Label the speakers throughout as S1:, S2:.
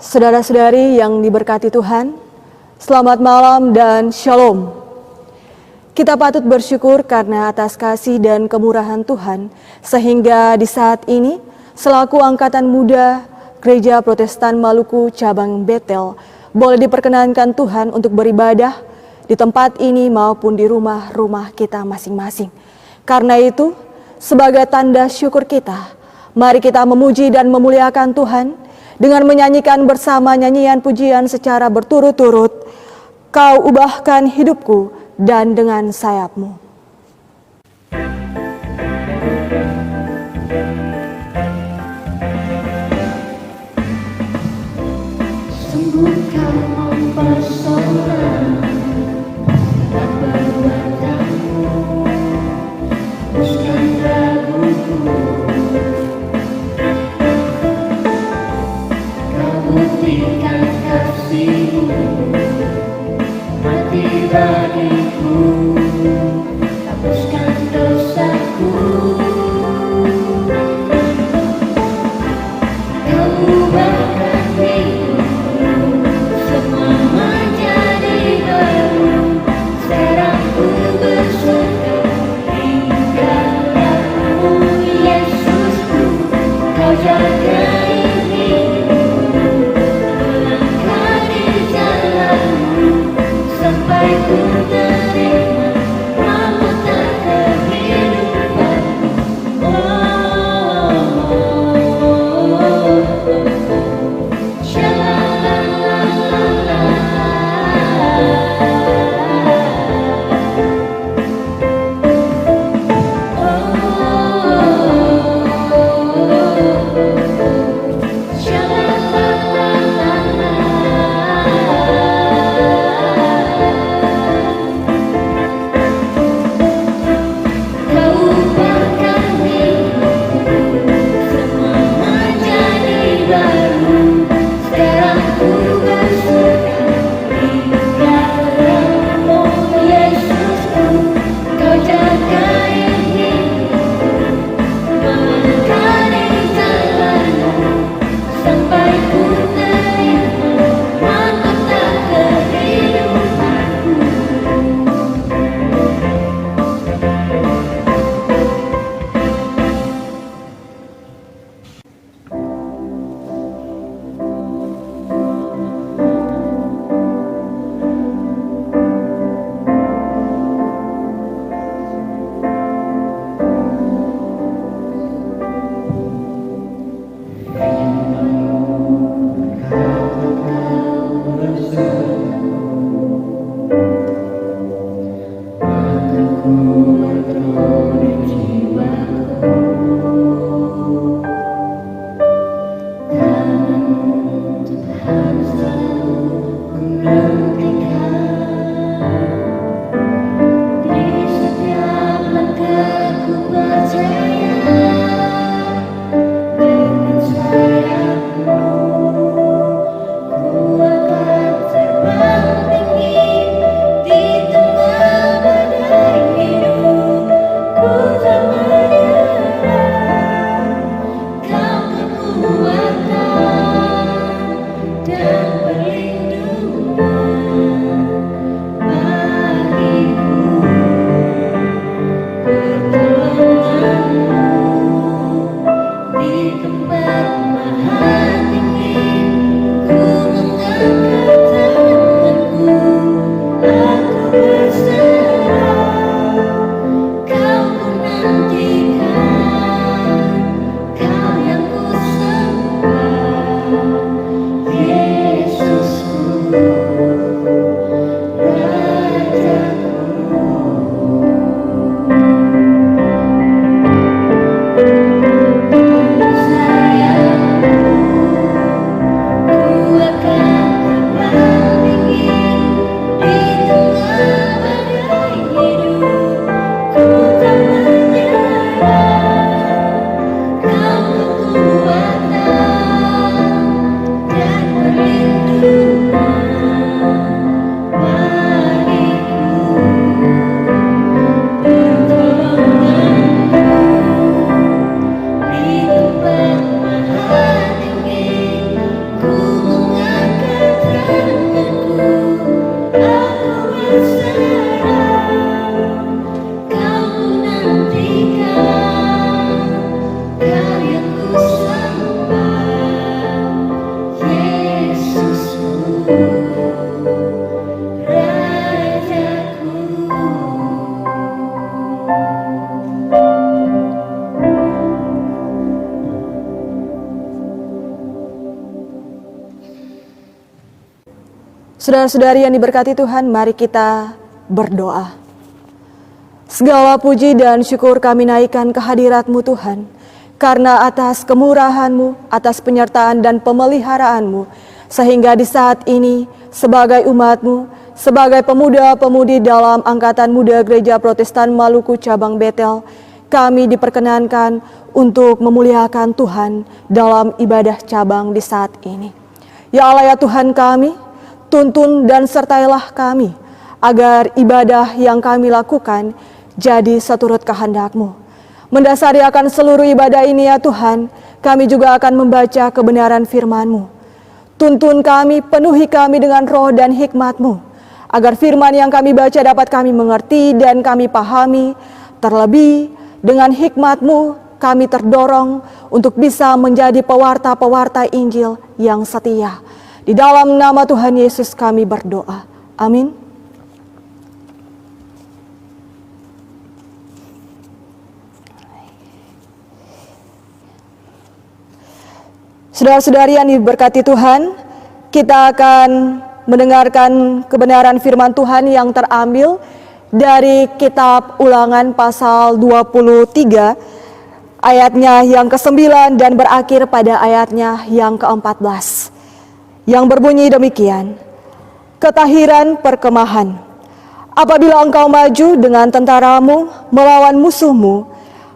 S1: Saudara-saudari yang diberkati Tuhan, selamat malam dan shalom. Kita patut bersyukur karena atas kasih dan kemurahan Tuhan, sehingga di saat ini, selaku angkatan muda Gereja Protestan Maluku Cabang Betel, boleh diperkenankan Tuhan untuk beribadah di tempat ini maupun di rumah-rumah kita masing-masing. Karena itu, sebagai tanda syukur kita, mari kita memuji dan memuliakan Tuhan dengan menyanyikan bersama nyanyian pujian secara berturut-turut, Kau ubahkan hidupku dan dengan sayap-Mu.
S2: Sungguh Kau mempesona perbuatanmu, hapuskan raguku. Kau buktikan kasih-Mu, mati bagiku, hapuskan dosaku. Kau ubahkan hidupku, semua menjadi baru. Serahku bersyukur hingga dalam-Mu, Yesusku. Kau jaga sampai ku terima rambutan kehidupanmu. Sha-la-la-la-la-la. Sha-la-la-la-la-la.
S1: Saudara-saudari yang diberkati Tuhan, mari kita berdoa. Segala puji dan syukur kami naikkan kehadirat-Mu Tuhan, karena atas kemurahan-Mu, atas penyertaan dan pemeliharaanmu, sehingga di saat ini sebagai umat-Mu, sebagai pemuda-pemudi dalam Angkatan Muda Gereja Protestan Maluku Cabang Betel, kami diperkenankan untuk memuliakan Tuhan dalam ibadah cabang di saat ini. Ya Allah ya Tuhan kami, tuntun dan sertailah kami, agar ibadah yang kami lakukan jadi seturut kehendak-Mu. Mendasari akan seluruh ibadah ini ya Tuhan, kami juga akan membaca kebenaran firman-Mu. Tuntun kami, penuhi kami dengan roh dan hikmat-Mu, agar firman yang kami baca dapat kami mengerti dan kami pahami. Terlebih dengan hikmat-Mu kami terdorong untuk bisa menjadi pewarta-pewarta Injil yang setia. Di dalam nama Tuhan Yesus kami berdoa. Amin. Saudara-saudari yang diberkati Tuhan, kita akan mendengarkan kebenaran firman Tuhan yang terambil dari kitab Ulangan pasal 23, ayatnya yang ke-9 dan berakhir pada ayatnya yang ke-14. Yang berbunyi demikian, ketahiran perkemahan. Apabila engkau maju dengan tentaramu melawan musuhmu,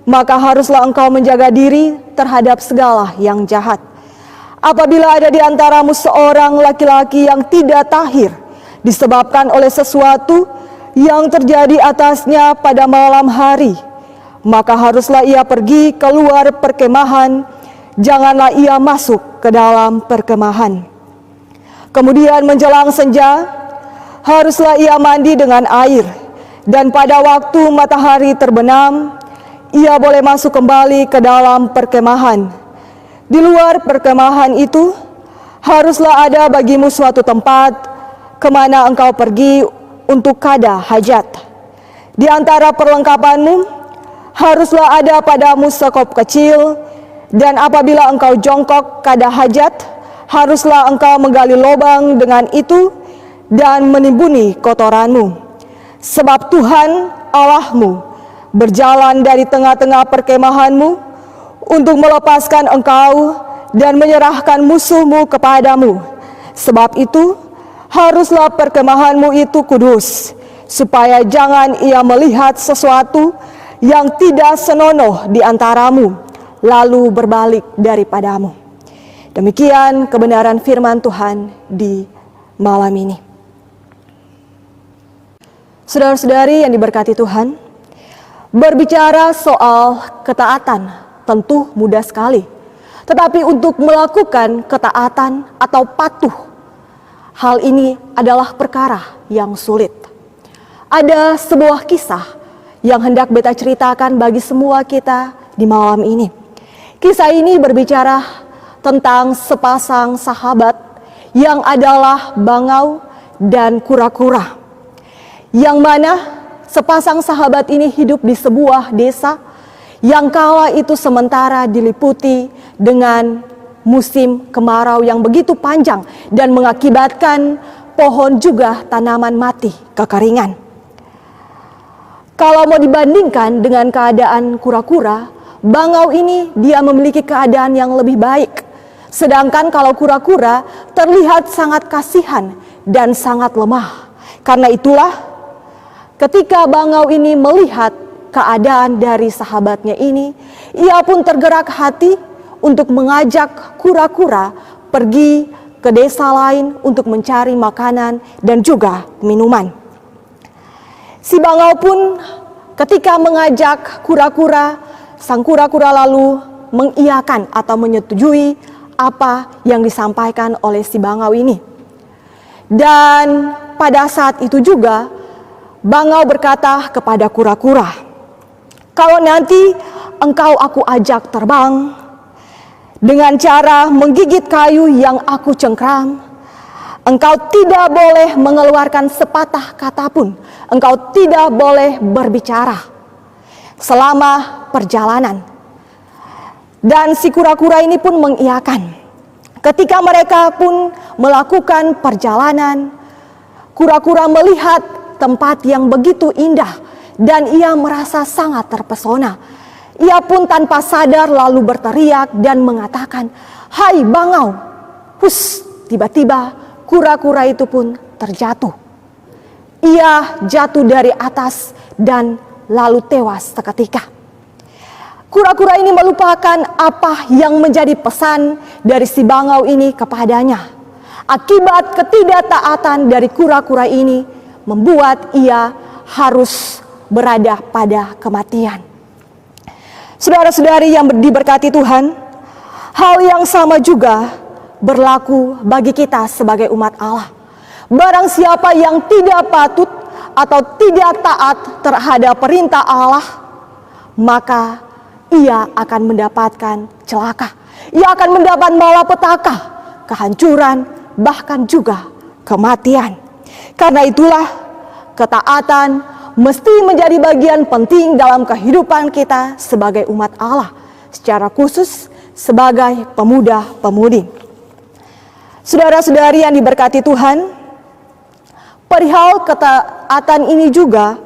S1: maka haruslah engkau menjaga diri terhadap segala yang jahat. Apabila ada di antaramu seorang laki-laki yang tidak tahir, disebabkan oleh sesuatu yang terjadi atasnya pada malam hari, maka haruslah ia pergi keluar perkemahan, janganlah ia masuk ke dalam perkemahan. Kemudian menjelang senja, haruslah ia mandi dengan air, dan pada waktu matahari terbenam, ia boleh masuk kembali ke dalam perkemahan. Di luar perkemahan itu, haruslah ada bagimu suatu tempat kemana engkau pergi untuk kada hajat. Di antara perlengkapanmu, haruslah ada padamu sekop kecil, dan apabila engkau jongkok kada hajat, haruslah engkau menggali lubang dengan itu dan menimbuni kotoranmu. Sebab Tuhan Allahmu berjalan dari tengah-tengah perkemahanmu untuk melepaskan engkau dan menyerahkan musuhmu kepadamu. Sebab itu haruslah perkemahanmu itu kudus, supaya jangan ia melihat sesuatu yang tidak senonoh di antaramu, lalu berbalik daripadamu. Demikian kebenaran firman Tuhan di malam ini. Saudara-saudari yang diberkati Tuhan, berbicara soal ketaatan tentu mudah sekali. Tetapi untuk melakukan ketaatan atau patuh, hal ini adalah perkara yang sulit. Ada sebuah kisah yang hendak beta ceritakan bagi semua kita di malam ini. Kisah ini berbicara tentang sepasang sahabat yang adalah bangau dan kura-kura. Yang mana sepasang sahabat ini hidup di sebuah desa yang kala itu sementara diliputi dengan musim kemarau yang begitu panjang dan mengakibatkan pohon juga tanaman mati kekeringan. Kalau mau dibandingkan dengan keadaan kura-kura, bangau ini dia memiliki keadaan yang lebih baik. Sedangkan kalau kura-kura terlihat sangat kasihan dan sangat lemah. Karena itulah ketika bangau ini melihat keadaan dari sahabatnya ini, ia pun tergerak hati untuk mengajak kura-kura pergi ke desa lain untuk mencari makanan dan juga minuman. Si bangau pun ketika mengajak kura-kura, sang kura-kura lalu mengiyakan atau menyetujui apa yang disampaikan oleh si bangau ini. Dan pada saat itu juga bangau berkata kepada kura-kura, kalau nanti engkau aku ajak terbang dengan cara menggigit kayu yang aku cengkram, engkau tidak boleh mengeluarkan sepatah kata pun, engkau tidak boleh berbicara selama perjalanan. Dan si kura-kura ini pun mengiyakan. Ketika mereka pun melakukan perjalanan, Kura-kura melihat tempat yang begitu indah dan ia merasa sangat terpesona. Ia pun tanpa sadar lalu berteriak dan mengatakan, "Hai bangau!" Hus, tiba-tiba kura-kura itu pun terjatuh. Ia jatuh dari atas dan lalu tewas seketika. Kura-kura ini melupakan apa yang menjadi pesan dari si bangau ini kepadanya. Akibat ketidaktaatan dari kura-kura ini membuat ia harus berada pada kematian. Saudara-saudari yang diberkati Tuhan, hal yang sama juga berlaku bagi kita sebagai umat Allah. Barang siapa yang tidak patut atau tidak taat terhadap perintah Allah, maka ia akan mendapatkan celaka. Ia akan mendapat malapetaka, kehancuran, bahkan juga kematian. Karena itulah ketaatan mesti menjadi bagian penting dalam kehidupan kita sebagai umat Allah, secara khusus sebagai pemuda-pemudi. Saudara-saudari yang diberkati Tuhan, perihal ketaatan ini juga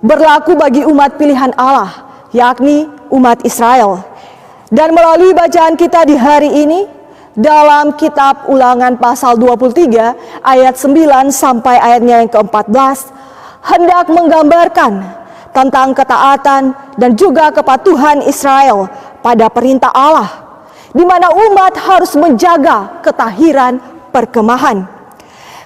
S1: berlaku bagi umat pilihan Allah, yakni umat Israel. Dan melalui bacaan kita di hari ini dalam kitab Ulangan pasal 23 ayat 9 sampai ayatnya yang ke-14 hendak menggambarkan tentang ketaatan dan juga kepatuhan Israel pada perintah Allah, di mana umat harus menjaga ketahiran perkemahan.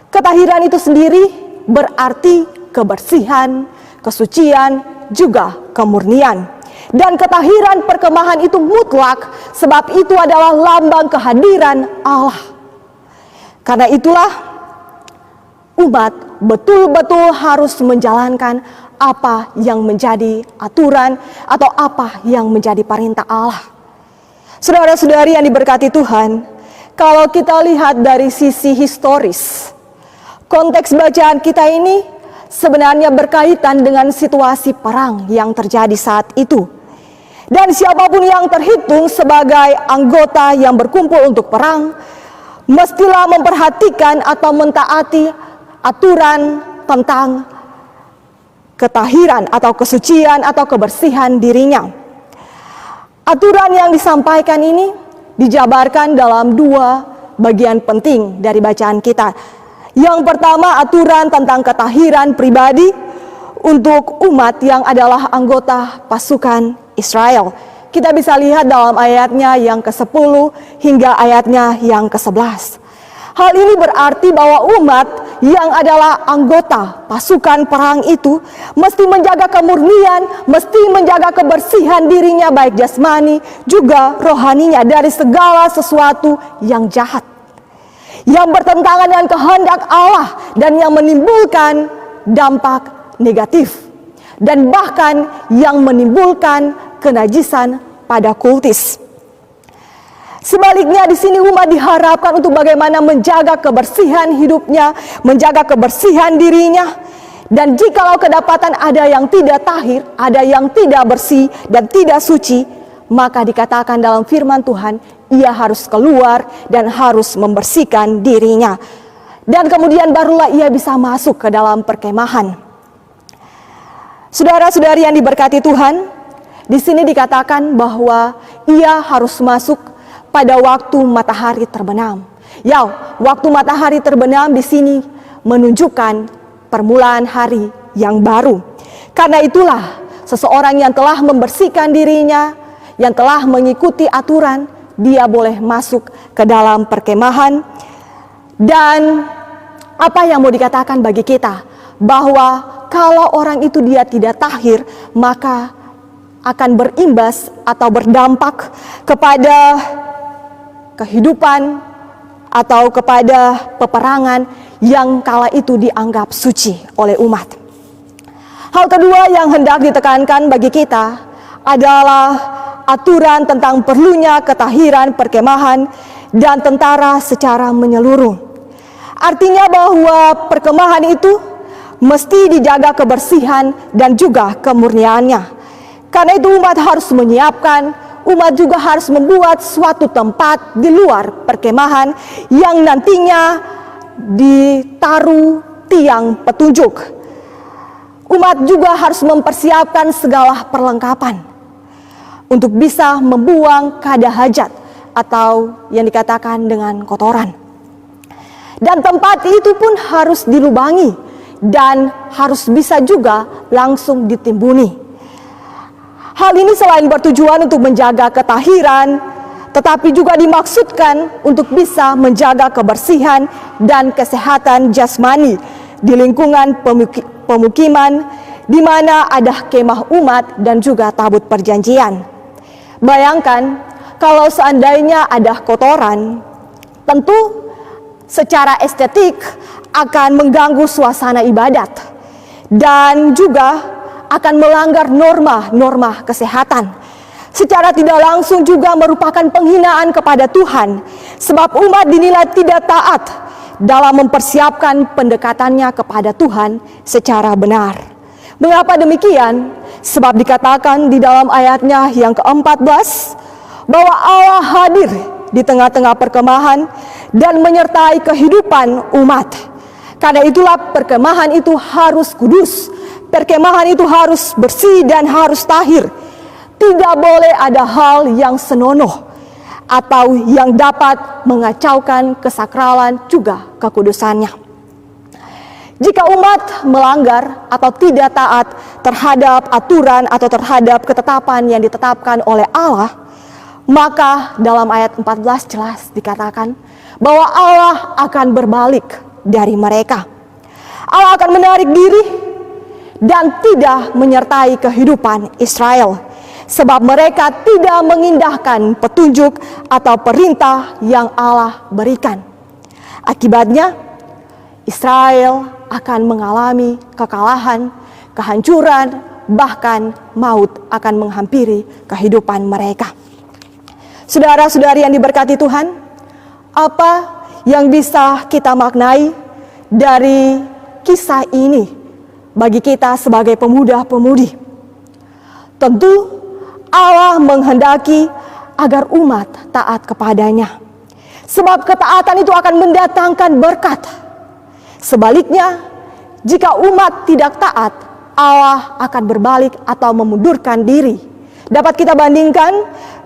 S1: Ketahiran itu sendiri berarti kebersihan, kesucian, juga kemurnian. Dan ketahiran perkemahan itu mutlak, sebab itu adalah lambang kehadiran Allah. Karena itulah umat betul-betul harus menjalankan apa yang menjadi aturan atau apa yang menjadi perintah Allah. Saudara-saudari yang diberkati Tuhan, kalau kita lihat dari sisi historis, konteks bacaan kita ini sebenarnya berkaitan dengan situasi perang yang terjadi saat itu. Dan siapapun yang terhitung sebagai anggota yang berkumpul untuk perang, mestilah memperhatikan atau mentaati aturan tentang ketahiran atau kesucian atau kebersihan dirinya. Aturan yang disampaikan ini dijabarkan dalam dua bagian penting dari bacaan kita. Yang pertama, aturan tentang ketahiran pribadi untuk umat yang adalah anggota pasukan Israel. Kita bisa lihat dalam ayatnya yang ke-10 hingga ayatnya yang ke-11. Hal ini berarti bahwa umat yang adalah anggota pasukan perang itu mesti menjaga kemurnian, mesti menjaga kebersihan dirinya baik jasmani juga rohaninya dari segala sesuatu yang jahat, yang bertentangan dengan kehendak Allah dan yang menimbulkan dampak negatif dan bahkan yang menimbulkan kenajisan pada kultis. Sebaliknya di sini umat diharapkan untuk bagaimana menjaga kebersihan hidupnya, menjaga kebersihan dirinya. Dan jikalau kedapatan ada yang tidak tahir, ada yang tidak bersih dan tidak suci, maka dikatakan dalam firman Tuhan, ia harus keluar dan harus membersihkan dirinya. Dan kemudian barulah ia bisa masuk ke dalam perkemahan. Saudara-saudari yang diberkati Tuhan, di sini dikatakan bahwa ia harus masuk pada waktu matahari terbenam. Ya, waktu matahari terbenam di sini menunjukkan permulaan hari yang baru. Karena itulah seseorang yang telah membersihkan dirinya, yang telah mengikuti aturan, dia boleh masuk ke dalam perkemahan. Dan apa yang mau dikatakan bagi kita? Bahwa kalau orang itu dia tidak tahir, maka akan berimbas atau berdampak kepada kehidupan atau kepada peperangan yang kala itu dianggap suci oleh umat. Hal kedua yang hendak ditekankan bagi kita adalah aturan tentang perlunya ketahiran perkemahan dan tentara secara menyeluruh. Artinya bahwa perkemahan itu mesti dijaga kebersihan dan juga kemurniannya. Karena itu umat harus menyiapkan, umat juga harus membuat suatu tempat di luar perkemahan yang nantinya ditaruh tiang petunjuk. Umat juga harus mempersiapkan segala perlengkapan untuk bisa membuang kada hajat atau yang dikatakan dengan kotoran. Dan tempat itu pun harus dilubangi dan harus bisa juga langsung ditimbuni. Hal ini selain bertujuan untuk menjaga ketahiran, tetapi juga dimaksudkan untuk bisa menjaga kebersihan dan kesehatan jasmani di lingkungan pemukiman di mana ada kemah umat dan juga tabut perjanjian. Bayangkan kalau seandainya ada kotoran, tentu secara estetik akan mengganggu suasana ibadat dan juga akan melanggar norma-norma kesehatan. Secara tidak langsung juga merupakan penghinaan kepada Tuhan, sebab umat dinilai tidak taat dalam mempersiapkan pendekatannya kepada Tuhan secara benar. Mengapa demikian? Sebab dikatakan di dalam ayatnya yang ke-14 bahwa Allah hadir di tengah-tengah perkemahan dan menyertai kehidupan umat. Karena itulah perkemahan itu harus kudus, perkemahan itu harus bersih dan harus tahir. Tidak boleh ada hal yang senonoh atau yang dapat mengacaukan kesakralan juga kekudusannya. Jika umat melanggar atau tidak taat terhadap aturan atau terhadap ketetapan yang ditetapkan oleh Allah, maka dalam ayat 14 jelas dikatakan bahwa Allah akan berbalik dari mereka. Allah akan menarik diri dan tidak menyertai kehidupan Israel, sebab mereka tidak mengindahkan petunjuk atau perintah yang Allah berikan. Akibatnya, Israel akan mengalami kekalahan, kehancuran, bahkan maut akan menghampiri kehidupan mereka. Saudara-saudari yang diberkati Tuhan, apa yang bisa kita maknai dari kisah ini bagi kita sebagai pemuda-pemudi? Tentu Allah menghendaki agar umat taat kepadanya, sebab ketaatan itu akan mendatangkan berkat. Sebaliknya, jika umat tidak taat, Allah akan berbalik atau memundurkan diri. Dapat kita bandingkan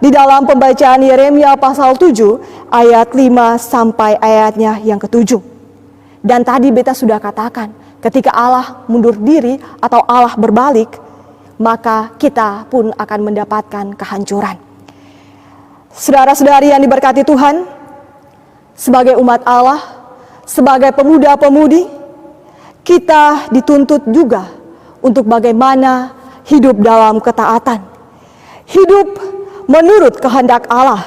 S1: di dalam pembacaan Yeremia pasal 7 ayat 5 sampai ayatnya yang ke-7. Dan tadi beta sudah katakan, ketika Allah mundur diri atau Allah berbalik, maka kita pun akan mendapatkan kehancuran. Saudara-saudari yang diberkati Tuhan, sebagai umat Allah, sebagai pemuda-pemudi, kita dituntut juga untuk bagaimana hidup dalam ketaatan. Hidup menurut kehendak Allah.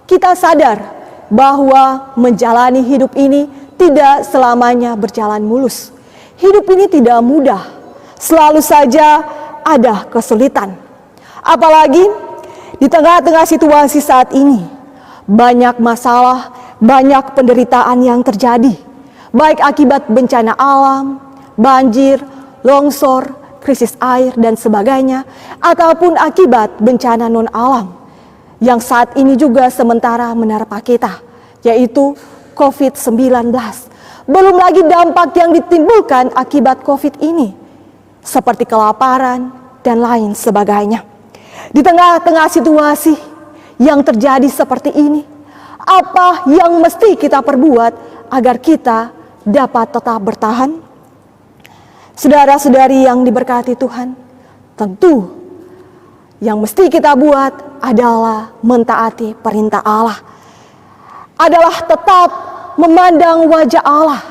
S1: Kita sadar bahwa menjalani hidup ini tidak selamanya berjalan mulus. Hidup ini tidak mudah. Selalu saja ada kesulitan. Apalagi di tengah-tengah situasi saat ini, banyak masalah, banyak penderitaan yang terjadi, baik akibat bencana alam, banjir, longsor, krisis air, dan sebagainya, ataupun akibat bencana non-alam yang saat ini juga sementara menerpa kita, yaitu COVID-19. Belum lagi dampak yang ditimbulkan akibat COVID ini, seperti kelaparan dan lain sebagainya. Di tengah-tengah situasi yang terjadi seperti ini, apa yang mesti kita perbuat agar kita dapat tetap bertahan? Saudara-saudari yang diberkati Tuhan, tentu yang mesti kita buat adalah mentaati perintah Allah. Adalah tetap memandang wajah Allah,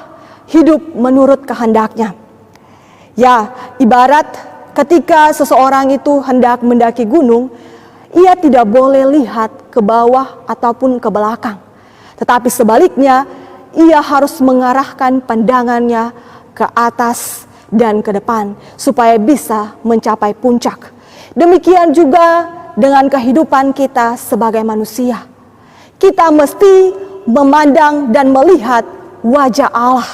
S1: hidup menurut kehendaknya. Ya, ibarat ketika seseorang itu hendak mendaki gunung, ia tidak boleh lihat ke bawah ataupun ke belakang. Tetapi sebaliknya, ia harus mengarahkan pandangannya ke atas dan ke depan supaya bisa mencapai puncak. Demikian juga dengan kehidupan kita sebagai manusia. Kita mesti memandang dan melihat wajah Allah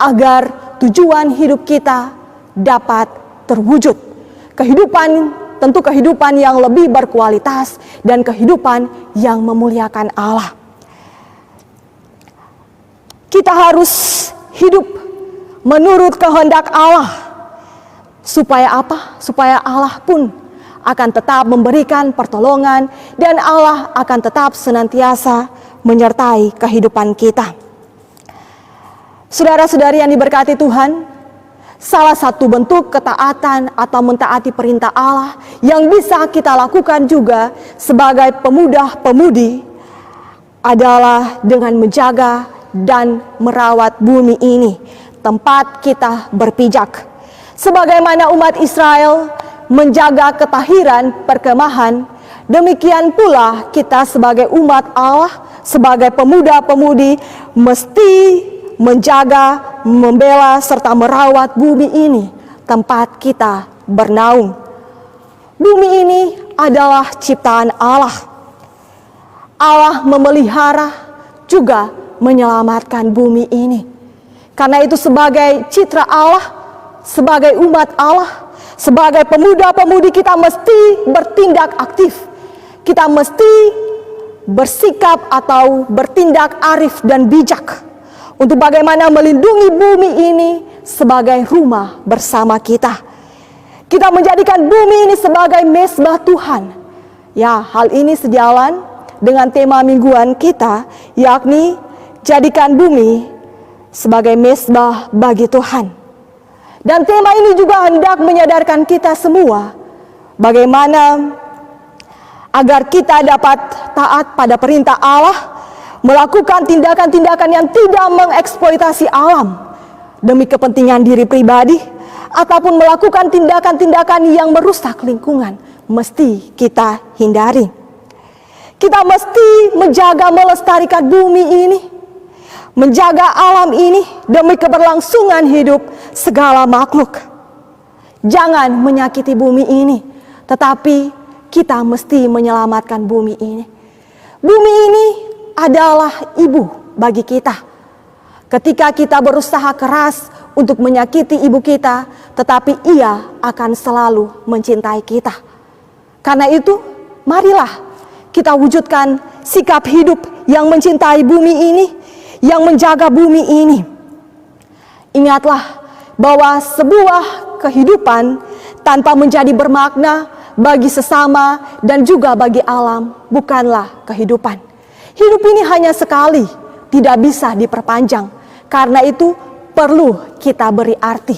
S1: agar tujuan hidup kita dapat terwujud. Tentu kehidupan yang lebih berkualitas dan kehidupan yang memuliakan Allah. Kita harus hidup menurut kehendak Allah. Supaya apa? Supaya Allah pun akan tetap memberikan pertolongan dan Allah akan tetap senantiasa menyertai kehidupan kita. Saudara-saudari yang diberkati Tuhan, salah satu bentuk ketaatan atau mentaati perintah Allah yang bisa kita lakukan juga sebagai pemuda-pemudi adalah dengan menjaga dan merawat bumi ini, tempat kita berpijak. Sebagaimana umat Israel menjaga ketahiran perkemahan, demikian pula kita sebagai umat Allah, sebagai pemuda-pemudi mesti menjaga, membela, serta merawat bumi ini, tempat kita bernaung. Bumi ini adalah ciptaan Allah. Allah memelihara juga menyelamatkan bumi ini. Karena itu sebagai citra Allah, sebagai umat Allah, sebagai pemuda-pemudi kita mesti bertindak aktif. Kita mesti bersikap atau bertindak arif dan bijak untuk bagaimana melindungi bumi ini sebagai rumah bersama kita. Kita menjadikan bumi ini sebagai mezbah Tuhan. Ya, hal ini sejalan dengan tema mingguan kita, yakni jadikan bumi sebagai mezbah bagi Tuhan. Dan tema ini juga hendak menyadarkan kita semua bagaimana agar kita dapat taat pada perintah Allah, melakukan tindakan-tindakan yang tidak mengeksploitasi alam demi kepentingan diri pribadi, ataupun melakukan tindakan-tindakan yang merusak lingkungan, mesti kita hindari. Kita mesti menjaga melestarikan bumi ini, menjaga alam ini demi keberlangsungan hidup segala makhluk. Jangan menyakiti bumi ini, tetapi kita mesti menyelamatkan bumi ini. Bumi ini adalah ibu bagi kita. Ketika kita berusaha keras untuk menyakiti ibu kita, tetapi ia akan selalu mencintai kita. Karena itu, marilah kita wujudkan sikap hidup yang mencintai bumi ini, yang menjaga bumi ini. Ingatlah bahwa sebuah kehidupan tanpa menjadi bermakna bagi sesama dan juga bagi alam bukanlah kehidupan. Hidup ini hanya sekali, tidak bisa diperpanjang. Karena itu perlu kita beri arti.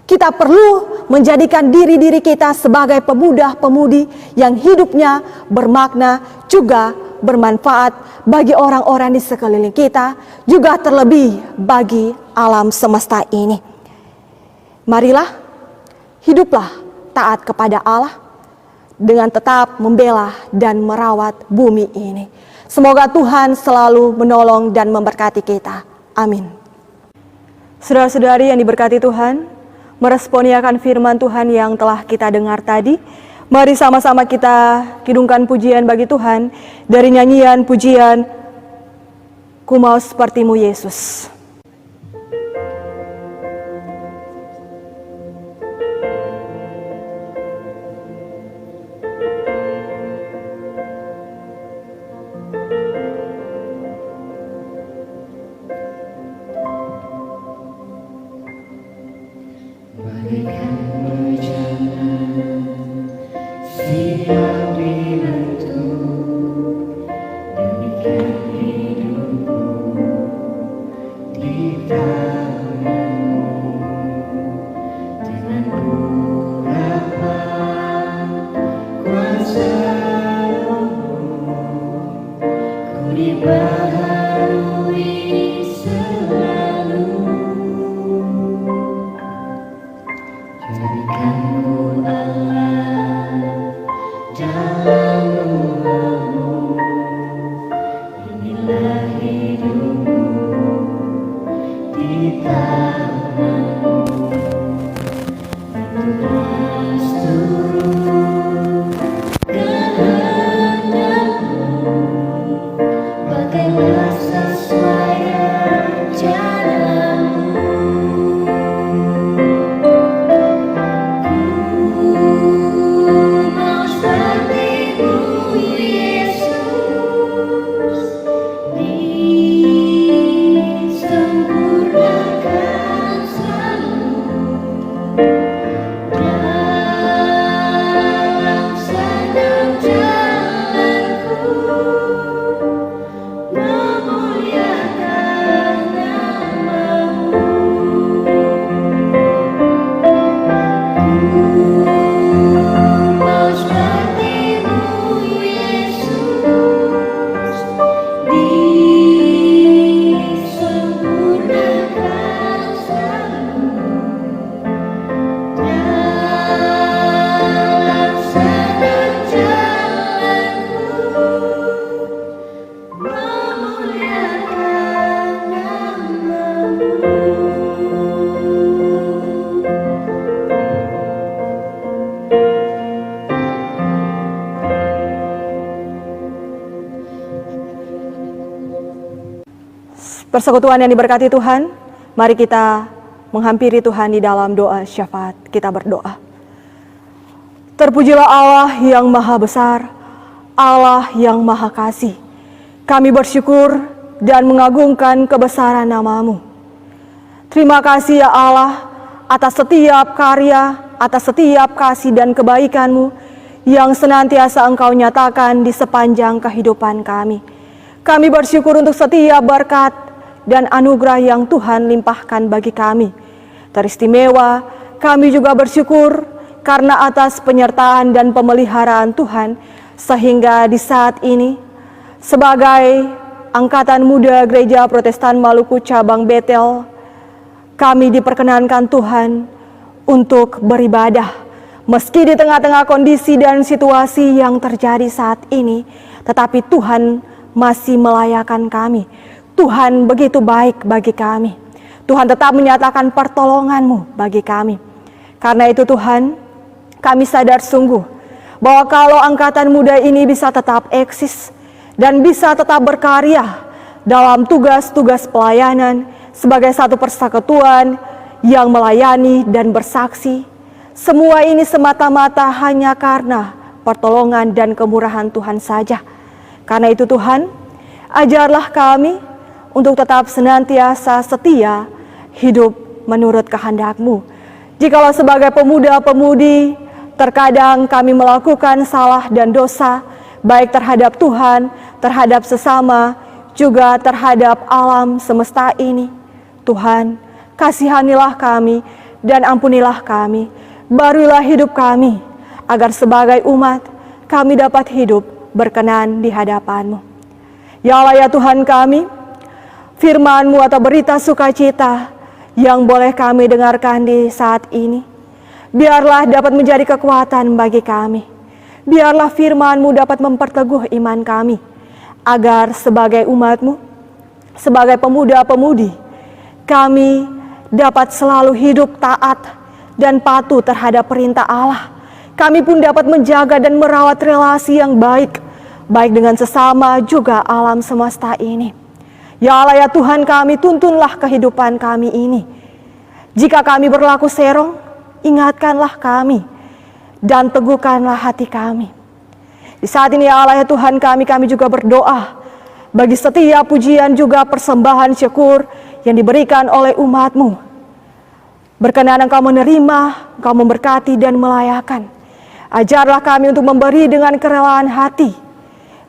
S1: Kita perlu menjadikan diri-diri kita sebagai pemuda-pemudi yang hidupnya bermakna, juga bermanfaat bagi orang-orang di sekeliling kita, juga terlebih bagi alam semesta ini. Marilah, hiduplah taat kepada Allah dengan tetap membela dan merawat bumi ini. Semoga Tuhan selalu menolong dan memberkati kita. Amin. Saudara-saudari yang diberkati Tuhan, meresponi akan firman Tuhan yang telah kita dengar tadi, mari sama-sama kita kidungkan pujian bagi Tuhan dari nyanyian pujian Ku Mau Sepertimu Yesus.
S2: Sepertimu
S1: Persekutuan yang diberkati Tuhan, mari kita menghampiri Tuhan di dalam doa syafaat. Kita berdoa. Terpujilah Allah yang maha besar, Allah yang maha kasih. Kami bersyukur dan mengagungkan kebesaran nama-Mu. Terima kasih ya Allah atas setiap karya, atas setiap kasih dan kebaikan-Mu yang senantiasa Engkau nyatakan di sepanjang kehidupan kami. Kami bersyukur untuk setiap berkat dan anugerah yang Tuhan limpahkan bagi kami. Teristimewa, kami juga bersyukur karena atas penyertaan dan pemeliharaan Tuhan, sehingga di saat ini, sebagai Angkatan Muda Gereja Protestan Maluku Cabang Betel, kami diperkenankan Tuhan untuk beribadah. Meski di tengah-tengah kondisi dan situasi yang terjadi saat ini, tetapi Tuhan masih melayakan kami. Tuhan begitu baik bagi kami. Tuhan tetap menyatakan pertolongan-Mu bagi kami. Karena itu Tuhan, kami sadar sungguh bahwa kalau angkatan muda ini bisa tetap eksis dan bisa tetap berkarya dalam tugas-tugas pelayanan sebagai satu persekutuan yang melayani dan bersaksi, semua ini semata-mata hanya karena pertolongan dan kemurahan Tuhan saja. Karena itu Tuhan, ajarlah kami untuk tetap senantiasa setia hidup menurut kehendak-Mu. Jikalau sebagai pemuda-pemudi terkadang kami melakukan salah dan dosa, baik terhadap Tuhan, terhadap sesama, juga terhadap alam semesta ini, Tuhan, kasihanilah kami dan ampunilah kami. Barulah hidup kami, agar sebagai umat kami dapat hidup berkenan di hadapan-Mu. Ya Allah ya Tuhan kami, firman-Mu atau berita sukacita yang boleh kami dengarkan di saat ini, biarlah dapat menjadi kekuatan bagi kami. Biarlah firman-Mu dapat memperteguh iman kami, agar sebagai umat-Mu, sebagai pemuda-pemudi, kami dapat selalu hidup taat dan patuh terhadap perintah Allah. Kami pun dapat menjaga dan merawat relasi yang baik, baik dengan sesama juga alam semesta ini. Ya Allah ya Tuhan kami, tuntunlah kehidupan kami ini. Jika kami berlaku serong, ingatkanlah kami dan teguhkanlah hati kami. Di saat ini ya Allah ya Tuhan kami juga berdoa bagi setiap pujian juga persembahan syukur yang diberikan oleh umat-Mu. Berkenan Engkau menerima, Engkau memberkati dan melayakan. Ajarlah kami untuk memberi dengan kerelaan hati.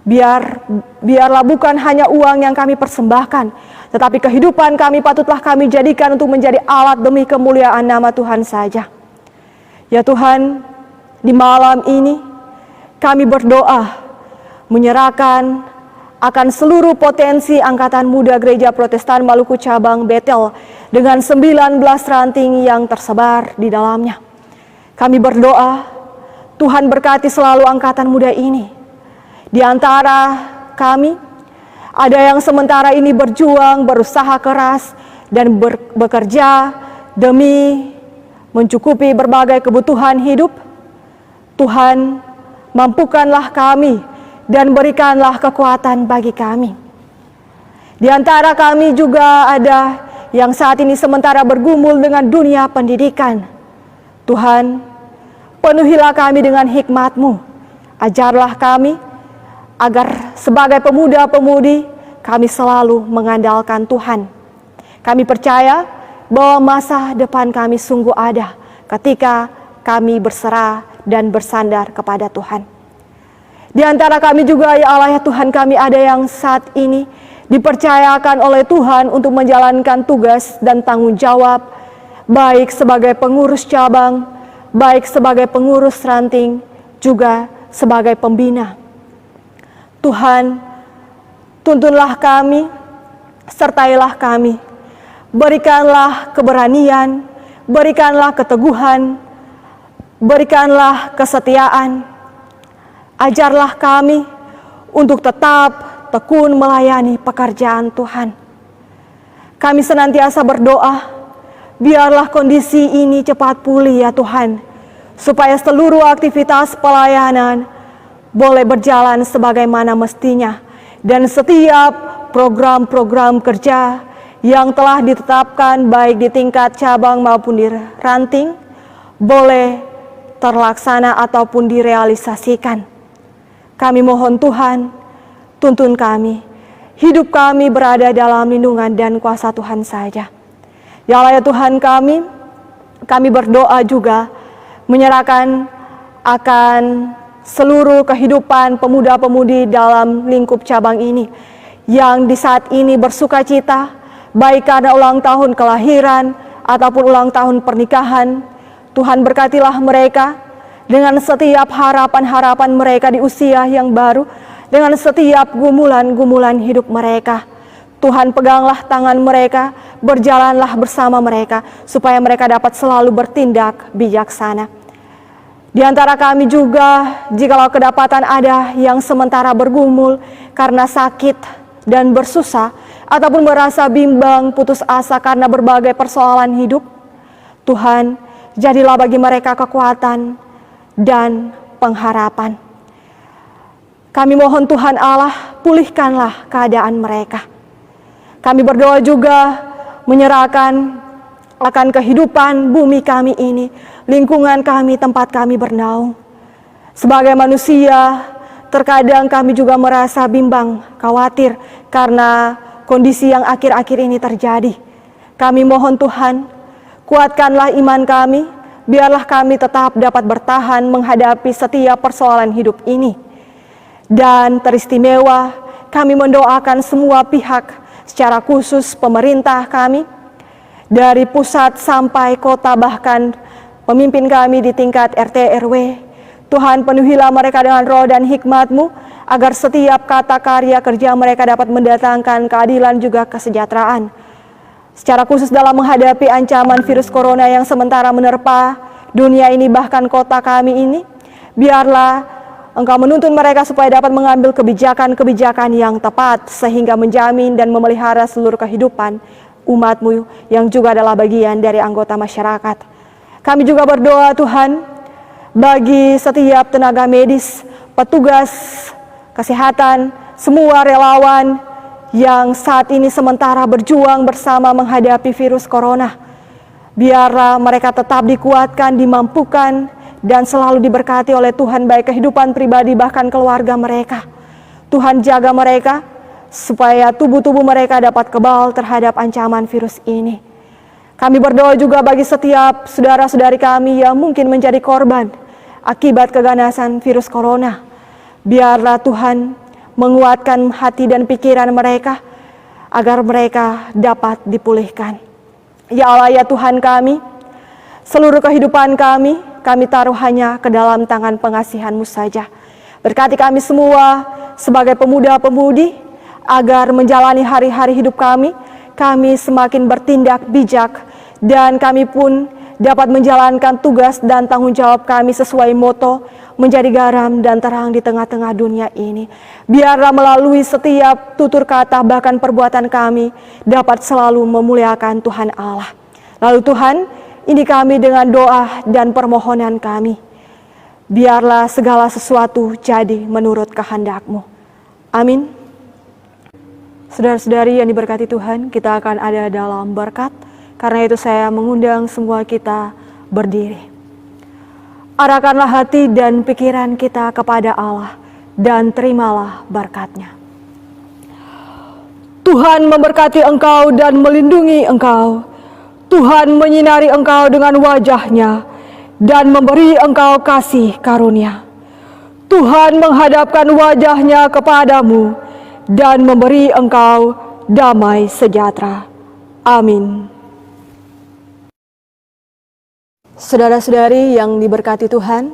S1: Biarlah bukan hanya uang yang kami persembahkan, tetapi kehidupan kami patutlah kami jadikan untuk menjadi alat demi kemuliaan nama Tuhan saja. Ya Tuhan, di malam ini kami berdoa menyerahkan akan seluruh potensi Angkatan Muda Gereja Protestan Maluku Cabang Betel dengan 19 ranting yang tersebar di dalamnya. Kami berdoa, Tuhan berkati selalu angkatan muda ini. Di antara kami, ada yang sementara ini berjuang, berusaha keras, dan bekerja demi mencukupi berbagai kebutuhan hidup. Tuhan, mampukanlah kami dan berikanlah kekuatan bagi kami. Di antara kami juga ada yang saat ini sementara bergumul dengan dunia pendidikan. Tuhan, penuhilah kami dengan hikmat-Mu. Ajarlah kami agar sebagai pemuda-pemudi kami selalu mengandalkan Tuhan. Kami percaya bahwa masa depan kami sungguh ada ketika kami berserah dan bersandar kepada Tuhan. Di antara kami juga ya Allah ya Tuhan kami ada yang saat ini dipercayakan oleh Tuhan untuk menjalankan tugas dan tanggung jawab, baik sebagai pengurus cabang, baik sebagai pengurus ranting, juga sebagai pembina. Tuhan, tuntunlah kami, sertailah kami, berikanlah keberanian, berikanlah keteguhan, berikanlah kesetiaan, ajarlah kami untuk tetap tekun melayani pekerjaan Tuhan. Kami senantiasa berdoa, biarlah kondisi ini cepat pulih ya Tuhan, supaya seluruh aktivitas pelayanan boleh berjalan sebagaimana mestinya, dan setiap program-program kerja yang telah ditetapkan baik di tingkat cabang maupun di ranting boleh terlaksana ataupun direalisasikan. Kami mohon Tuhan, tuntun kami, hidup kami berada dalam lindungan dan kuasa Tuhan saja. Ya Allah ya Tuhan kami berdoa juga menyerahkan akan seluruh kehidupan pemuda-pemudi dalam lingkup cabang ini yang di saat ini bersuka cita baik karena ulang tahun kelahiran ataupun ulang tahun pernikahan. Tuhan berkatilah mereka dengan setiap harapan-harapan mereka di usia yang baru, dengan setiap gumulan-gumulan hidup mereka. Tuhan peganglah tangan mereka, berjalanlah bersama mereka supaya mereka dapat selalu bertindak bijaksana. Di antara kami juga, jikalau kedapatan ada yang sementara bergumul karena sakit dan bersusah, ataupun merasa bimbang, putus asa karena berbagai persoalan hidup, Tuhan, jadilah bagi mereka kekuatan dan pengharapan. Kami mohon Tuhan Allah, pulihkanlah keadaan mereka. Kami berdoa juga menyerahkan akan kehidupan bumi kami ini, lingkungan kami, tempat kami bernaung. Sebagai manusia, terkadang kami juga merasa bimbang, khawatir karena kondisi yang akhir-akhir ini terjadi. Kami mohon Tuhan, kuatkanlah iman kami, biarlah kami tetap dapat bertahan menghadapi setiap persoalan hidup ini. Dan teristimewa, kami mendoakan semua pihak, secara khusus pemerintah kami, dari pusat sampai kota, bahkan pemimpin kami di tingkat RT RW. Tuhan, penuhilah mereka dengan roh dan hikmat-Mu, agar setiap kata karya kerja mereka dapat mendatangkan keadilan juga kesejahteraan. Secara khusus dalam menghadapi ancaman virus corona yang sementara menerpa dunia ini, bahkan kota kami ini, biarlah Engkau menuntun mereka supaya dapat mengambil kebijakan-kebijakan yang tepat, sehingga menjamin dan memelihara seluruh kehidupan umat-Mu yang juga adalah bagian dari anggota masyarakat. Kami juga berdoa Tuhan, bagi setiap tenaga medis, petugas kesehatan, semua relawan yang saat ini sementara berjuang bersama menghadapi virus corona. Biarlah mereka tetap dikuatkan, dimampukan, dan selalu diberkati oleh Tuhan, baik kehidupan pribadi bahkan keluarga mereka. Tuhan, jaga mereka supaya tubuh-tubuh mereka dapat kebal terhadap ancaman virus ini. Kami berdoa juga bagi setiap saudara-saudari kami yang mungkin menjadi korban akibat keganasan virus corona. Biarlah Tuhan menguatkan hati dan pikiran mereka agar mereka dapat dipulihkan. Ya Allah ya Tuhan kami, seluruh kehidupan kami taruh hanya ke dalam tangan pengasihan-Mu saja. Berkati kami semua sebagai pemuda-pemudi, agar menjalani hari-hari hidup kami semakin bertindak bijak, dan kami pun dapat menjalankan tugas dan tanggung jawab kami sesuai moto, menjadi garam dan terang di tengah-tengah dunia ini. Biarlah melalui setiap tutur kata bahkan perbuatan kami dapat selalu memuliakan Tuhan Allah. Lalu Tuhan, ini kami dengan doa dan permohonan kami. Biarlah segala sesuatu jadi menurut kehendak-Mu. Amin. Saudara-saudari yang diberkati Tuhan, kita akan ada dalam berkat. Karena itu saya mengundang semua kita berdiri. Arahkanlah hati dan pikiran kita kepada Allah dan terimalah berkat-Nya. Tuhan memberkati engkau dan melindungi engkau. Tuhan menyinari engkau dengan wajah-Nya dan memberi engkau kasih karunia. Tuhan menghadapkan wajah-Nya kepadamu dan memberi engkau damai sejahtera. Amin. Saudara-saudari yang diberkati Tuhan,